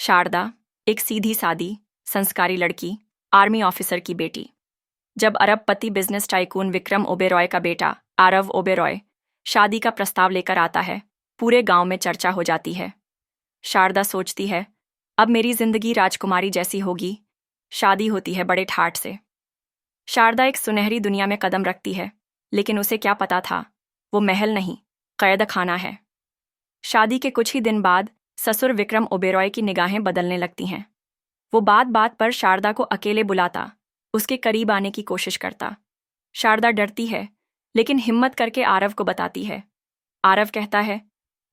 शारदा एक सीधी सादी संस्कारी लड़की, आर्मी ऑफिसर की बेटी। जब अरबपति बिजनेस टाइकून विक्रम ओबेरॉय का बेटा आरव ओबेरॉय शादी का प्रस्ताव लेकर आता है, पूरे गांव में चर्चा हो जाती है। शारदा सोचती है, अब मेरी जिंदगी राजकुमारी जैसी होगी। शादी होती है बड़े ठाठ से। शारदा एक सुनहरी दुनिया में कदम रखती है, लेकिन उसे क्या पता था, वो महल नहीं, कैद खाना है। शादी के कुछ ही दिन बाद ससुर विक्रम ओबेरॉय की निगाहें बदलने लगती हैं। वो बात बात पर शारदा को अकेले बुलाता, उसके करीब आने की कोशिश करता। शारदा डरती है, लेकिन हिम्मत करके आरव को बताती है। आरव कहता है,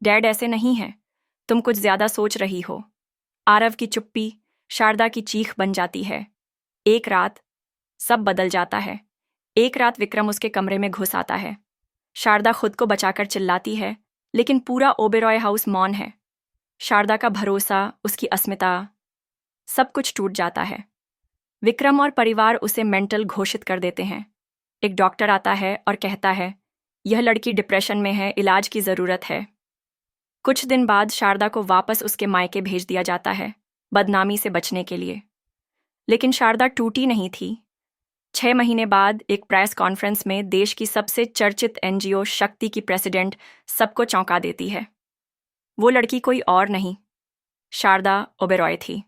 डैड ऐसे नहीं है, तुम कुछ ज्यादा सोच रही हो। आरव की चुप्पी शारदा की चीख बन जाती है। एक रात सब बदल जाता है। एक रात विक्रम उसके कमरे में घुस आता है। शारदा खुद को बचाकर चिल्लाती है, लेकिन पूरा ओबेरॉय हाउस मौन है। शारदा का भरोसा, उसकी अस्मिता, सब कुछ टूट जाता है। विक्रम और परिवार उसे मेंटल घोषित कर देते हैं। एक डॉक्टर आता है और कहता है, यह लड़की डिप्रेशन में है, इलाज की ज़रूरत है। कुछ दिन बाद शारदा को वापस उसके मायके भेज दिया जाता है, बदनामी से बचने के लिए। लेकिन शारदा टूटी नहीं थी। 6 महीने बाद एक प्रेस कॉन्फ्रेंस में देश की सबसे चर्चित एनजीओ शक्ति की प्रेसिडेंट सबको चौंका देती है। वो लड़की कोई और नहीं, शारदा ओबेरॉय थी।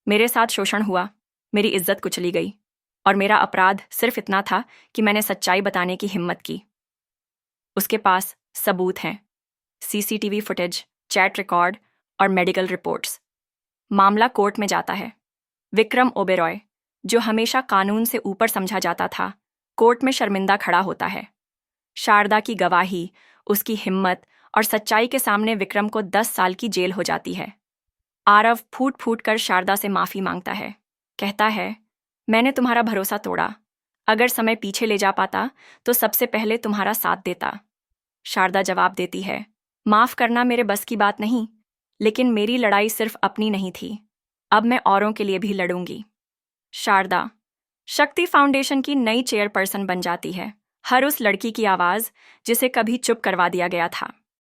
मेरे साथ शोषण हुआ, मेरी इज्जत कुचली गई, और मेरा अपराध सिर्फ इतना था कि मैंने सच्चाई बताने की हिम्मत की। उसके पास सबूत हैं, सीसीटीवी फुटेज, चैट रिकॉर्ड और मेडिकल रिपोर्ट्स। मामला कोर्ट में जाता है। विक्रम ओबेरॉय, जो हमेशा कानून से ऊपर समझा जाता था, कोर्ट में शर्मिंदा खड़ा होता है। शारदा की गवाही, उसकी हिम्मत और सच्चाई के सामने विक्रम को 10 साल की जेल हो जाती है। आरव फूट फूट कर शारदा से माफी मांगता है, कहता है, मैंने तुम्हारा भरोसा तोड़ा। अगर समय पीछे ले जा पाता तो सबसे पहले तुम्हारा साथ देता। शारदा जवाब देती है, माफ करना मेरे बस की बात नहीं, लेकिन मेरी लड़ाई सिर्फ अपनी नहीं थी, अब मैं औरों के लिए भी लड़ूंगी। शारदा शक्ति फाउंडेशन की नई चेयरपर्सन बन जाती है, हर उस लड़की की आवाज़ जिसे कभी चुप करवा दिया गया था।